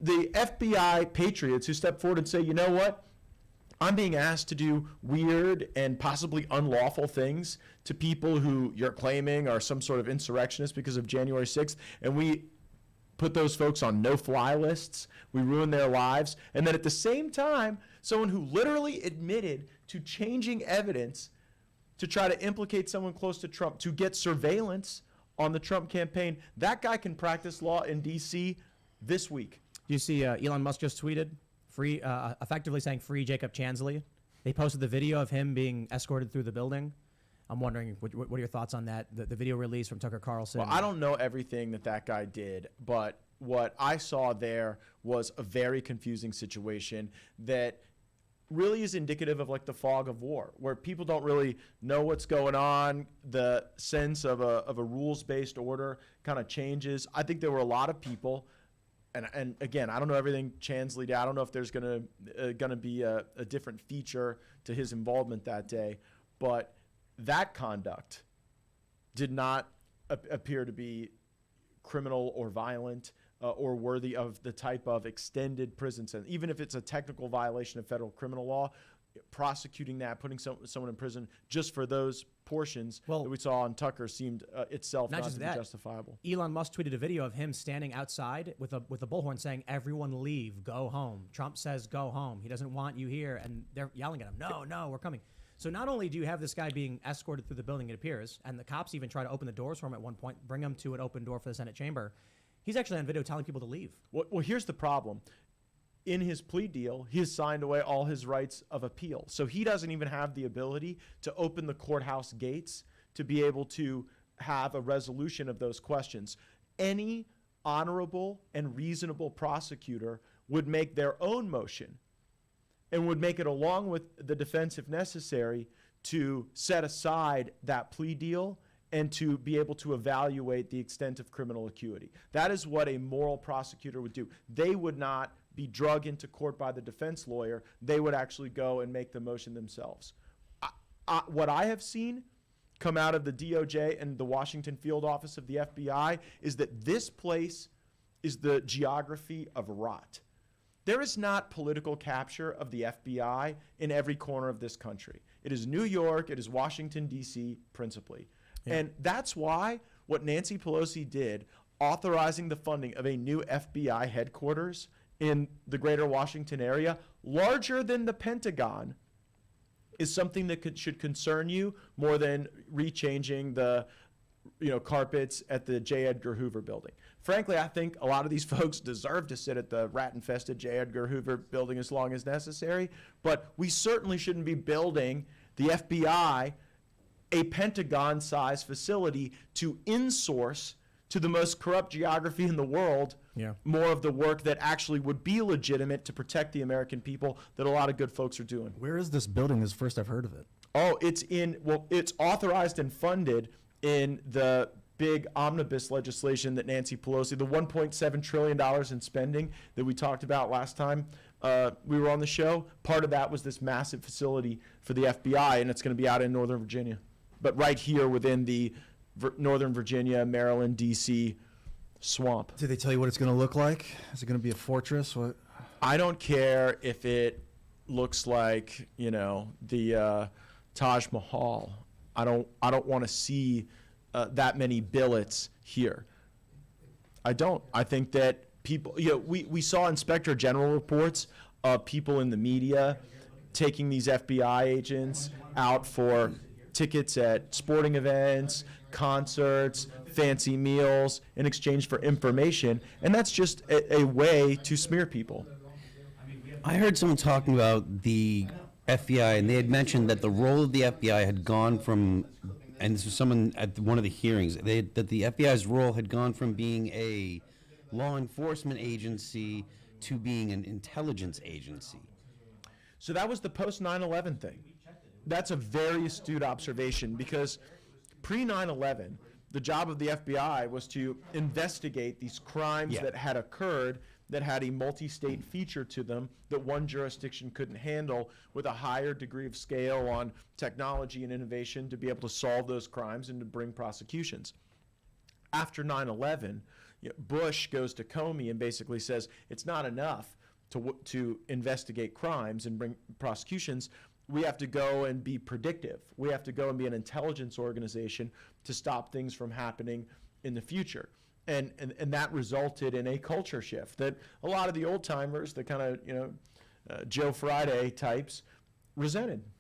the FBI patriots who step forward and say, you know what? I'm being asked to do weird and possibly unlawful things to people who you're claiming are some sort of insurrectionists because of January 6th, and we put those folks on no-fly lists. We ruin their lives. And then at the same time, someone who literally admitted to changing evidence to try to implicate someone close to Trump, to get surveillance on the Trump campaign, that guy can practice law in D.C. this week. Do you see Elon Musk just tweeted? Effectively saying free Jacob Chansley. They posted the video of him being escorted through the building. I'm wondering, what are your thoughts on that? The video release from Tucker Carlson. Well, I don't know everything that guy did, but what I saw there was a very confusing situation that really is indicative of like the fog of war, where people don't really know what's going on. The sense of a rules-based order kind of changes. I think there were a lot of people. And again, I don't know everything Chansley did. I don't know if there's gonna be a different feature to his involvement that day, but that conduct did not appear to be criminal or violent or worthy of the type of extended prison sentence. Even if it's a technical violation of federal criminal law, prosecuting that, putting someone in prison just for those portions that we saw on Tucker seemed itself not to be justifiable. Elon Musk tweeted a video of him standing outside with a bullhorn saying, "Everyone leave, go home." Trump says, "Go home." He doesn't want you here, and they're yelling at him, "No, we're coming." So not only do you have this guy being escorted through the building, it appears, and the cops even try to open the doors for him at one point, bring him to an open door for the Senate chamber. He's actually on video telling people to leave. Well, here's the problem. In his plea deal, he has signed away all his rights of appeal. So he doesn't even have the ability to open the courthouse gates to be able to have a resolution of those questions. Any honorable and reasonable prosecutor would make their own motion and would make it along with the defense if necessary to set aside that plea deal and to be able to evaluate the extent of criminal acuity. That is what a moral prosecutor would do. They would not be drug into court by the defense lawyer. They would actually go and make the motion themselves. What I have seen come out of the DOJ and the Washington field office of the FBI is that this place is the geography of rot. There is not political capture of the FBI in every corner of this country. It is New York, it is Washington, D.C. principally. Yeah. And that's why what Nancy Pelosi did, authorizing the funding of a new FBI headquarters in the greater Washington area, larger than the Pentagon, is something that should concern you more than rechanging the carpets at the J. Edgar Hoover building. Frankly, I think a lot of these folks deserve to sit at the rat-infested J. Edgar Hoover building as long as necessary, but we certainly shouldn't be building the FBI a Pentagon-sized facility to insource to the most corrupt geography in the world more of the work that actually would be legitimate to protect the American people that a lot of good folks are doing. Where is this building? This is the first I've heard of it. Oh, it's authorized and funded in the big omnibus legislation that Nancy Pelosi, the $1.7 trillion in spending that we talked about last time we were on the show, part of that was this massive facility for the FBI, and it's going to be out in Northern Virginia. But right here within the Northern Virginia, Maryland, D.C. swamp. Did they tell you what it's going to look like? Is it going to be a fortress? What? I don't care if it looks like, the Taj Mahal. I don't want to see that many billets here. I don't. I think that people, we saw Inspector General reports of people in the media taking these FBI agents out for tickets at sporting events, concerts, fancy meals in exchange for information, and that's just a way to smear people. I heard someone talking about the FBI, and they had mentioned that the role of the FBI had gone from, and this was someone at one of the hearings, that the FBI's role had gone from being a law enforcement agency to being an intelligence agency. So that was the post 9/11 thing. That's a very astute observation, because pre 9/11, the job of the FBI was to investigate these crimes that had occurred that had a multi-state feature to them that one jurisdiction couldn't handle, with a higher degree of scale on technology and innovation to be able to solve those crimes and to bring prosecutions. After 9/11, Bush goes to Comey and basically says it's not enough to investigate crimes and bring prosecutions. We have to go and be predictive. We have to go and be an intelligence organization to stop things from happening in the future. And that resulted in a culture shift that a lot of the old timers, the kind of Joe Friday types, resented.